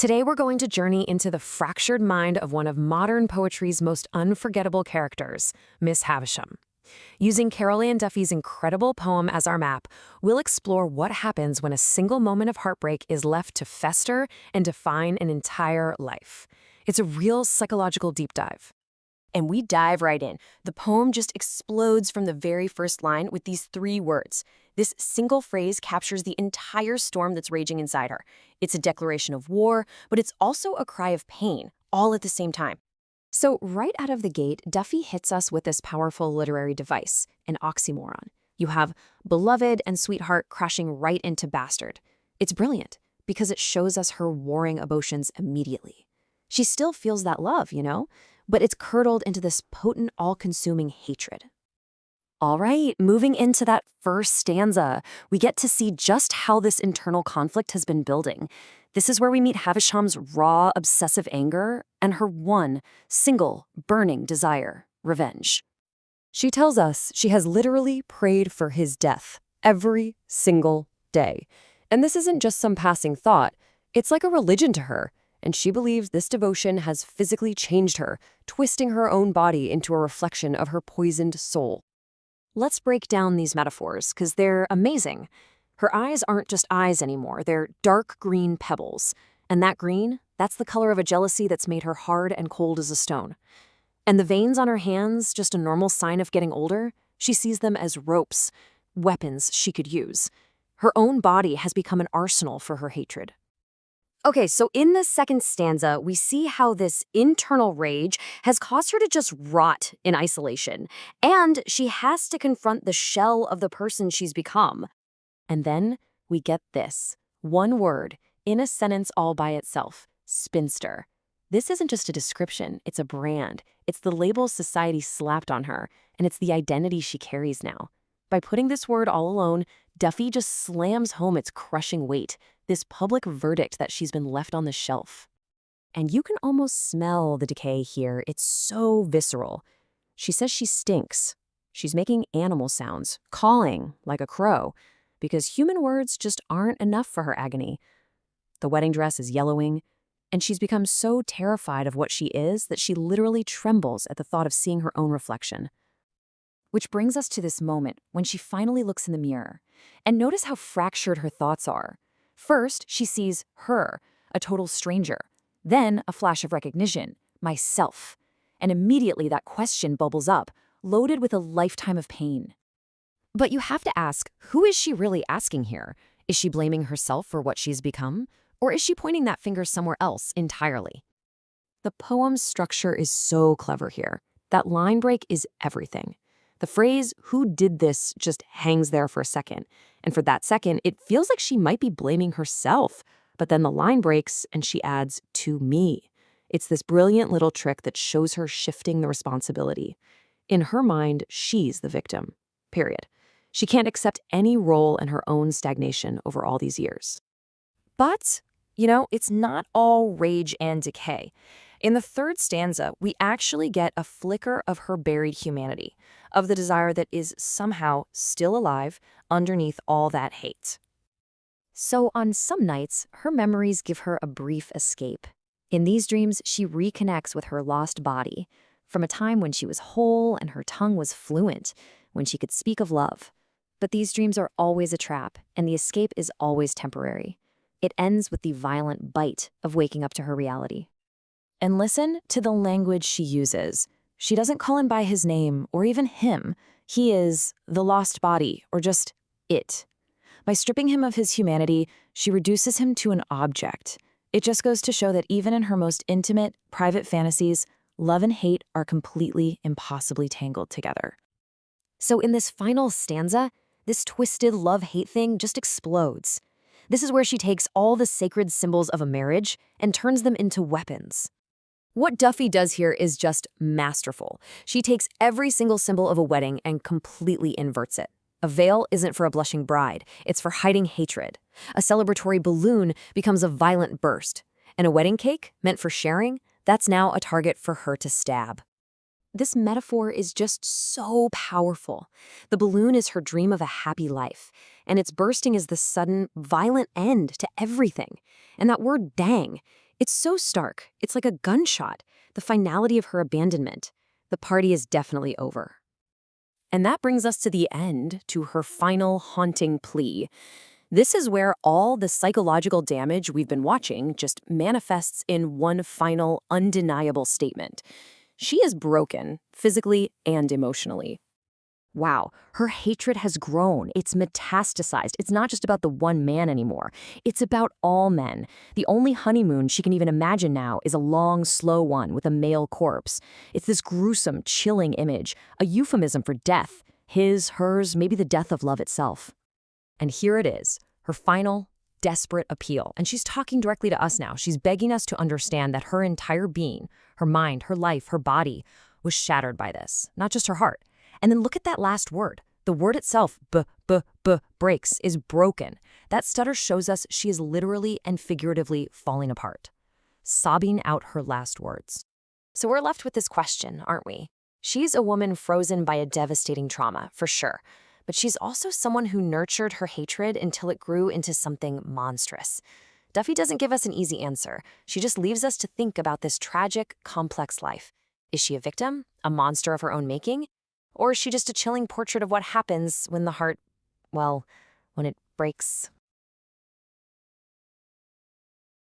Today we're going to journey into the fractured mind of one of modern poetry's most unforgettable characters, Miss Havisham. Using Carol Ann Duffy's incredible poem as our map, we'll explore what happens when a single moment of heartbreak is left to fester and define an entire life. It's a real psychological deep dive. And we dive right in. The poem just explodes from the very first line with these three words. This single phrase captures the entire storm that's raging inside her. It's a declaration of war, but it's also a cry of pain, all at the same time. So right out of the gate, Duffy hits us with this powerful literary device, an oxymoron. You have beloved and sweetheart crashing right into bastard. It's brilliant because it shows us her warring emotions immediately. She still feels that love, but it's curdled into this potent, all-consuming hatred. All right, moving into that first stanza, we get to see just how this internal conflict has been building. This is where we meet Havisham's raw, obsessive anger and her one, single, burning desire, revenge. She tells us she has literally prayed for his death every single day. And this isn't just some passing thought. It's like a religion to her. And she believes this devotion has physically changed her, twisting her own body into a reflection of her poisoned soul. Let's break down these metaphors, because they're amazing. Her eyes aren't just eyes anymore, they're dark green pebbles. And that green, that's the color of a jealousy that's made her hard and cold as a stone. And the veins on her hands, just a normal sign of getting older, she sees them as ropes, weapons she could use. Her own body has become an arsenal for her hatred. Okay, so in the second stanza, we see how this internal rage has caused her to just rot in isolation, and she has to confront the shell of the person she's become. And then we get this, one word, in a sentence all by itself, spinster. This isn't just a description, it's a brand. It's the label society slapped on her, and it's the identity she carries now. By putting this word all alone, Duffy just slams home its crushing weight, this public verdict that she's been left on the shelf. And you can almost smell the decay here. It's so visceral. She says she stinks. She's making animal sounds, calling like a crow, because human words just aren't enough for her agony. The wedding dress is yellowing, and she's become so terrified of what she is that she literally trembles at the thought of seeing her own reflection. Which brings us to this moment when she finally looks in the mirror. And notice how fractured her thoughts are. First, she sees her, a total stranger. Then, a flash of recognition, myself. And immediately that question bubbles up, loaded with a lifetime of pain. But you have to ask, who is she really asking here? Is she blaming herself for what she's become? Or is she pointing that finger somewhere else entirely? The poem's structure is so clever here. That line break is everything. The phrase, "who did this," just hangs there for a second. And for that second, it feels like she might be blaming herself. But then the line breaks and she adds, "to me." It's this brilliant little trick that shows her shifting the responsibility. In her mind, she's the victim, period. She can't accept any role in her own stagnation over all these years. But, it's not all rage and decay. In the third stanza, we actually get a flicker of her buried humanity, of the desire that is somehow still alive underneath all that hate. So on some nights, her memories give her a brief escape. In these dreams, she reconnects with her lost body, from a time when she was whole and her tongue was fluent, when she could speak of love. But these dreams are always a trap, and the escape is always temporary. It ends with the violent bite of waking up to her reality. And listen to the language she uses. She doesn't call him by his name or even him. He is the lost body, or just it. By stripping him of his humanity, she reduces him to an object. It just goes to show that even in her most intimate, private fantasies, love and hate are completely, impossibly tangled together. So in this final stanza, this twisted love-hate thing just explodes. This is where she takes all the sacred symbols of a marriage and turns them into weapons. What Duffy does here is just masterful. She takes every single symbol of a wedding and completely inverts it. A veil isn't for a blushing bride, it's for hiding hatred. A celebratory balloon becomes a violent burst. And a wedding cake, meant for sharing, that's now a target for her to stab. This metaphor is just so powerful. The balloon is her dream of a happy life, and its bursting is the sudden, violent end to everything. And that word, dang, It's so stark. It's like a gunshot, the finality of her abandonment. The party is definitely over. And that brings us to the end, to her final haunting plea. This is where all the psychological damage we've been watching just manifests in one final, undeniable statement. She is broken, physically and emotionally. Wow, her hatred has grown. It's metastasized. It's not just about the one man anymore. It's about all men. The only honeymoon she can even imagine now is a long, slow one with a male corpse. It's this gruesome, chilling image, a euphemism for death. His, hers, maybe the death of love itself. And here it is, her final, desperate appeal. And she's talking directly to us now. She's begging us to understand that her entire being, her mind, her life, her body, was shattered by this, not just her heart. And then look at that last word. The word itself, breaks, is broken. That stutter shows us she is literally and figuratively falling apart, sobbing out her last words. So we're left with this question, aren't we? She's a woman frozen by a devastating trauma, for sure. But she's also someone who nurtured her hatred until it grew into something monstrous. Duffy doesn't give us an easy answer. She just leaves us to think about this tragic, complex life. Is she a victim? A monster of her own making? Or is she just a chilling portrait of what happens when the heart, well, when it breaks?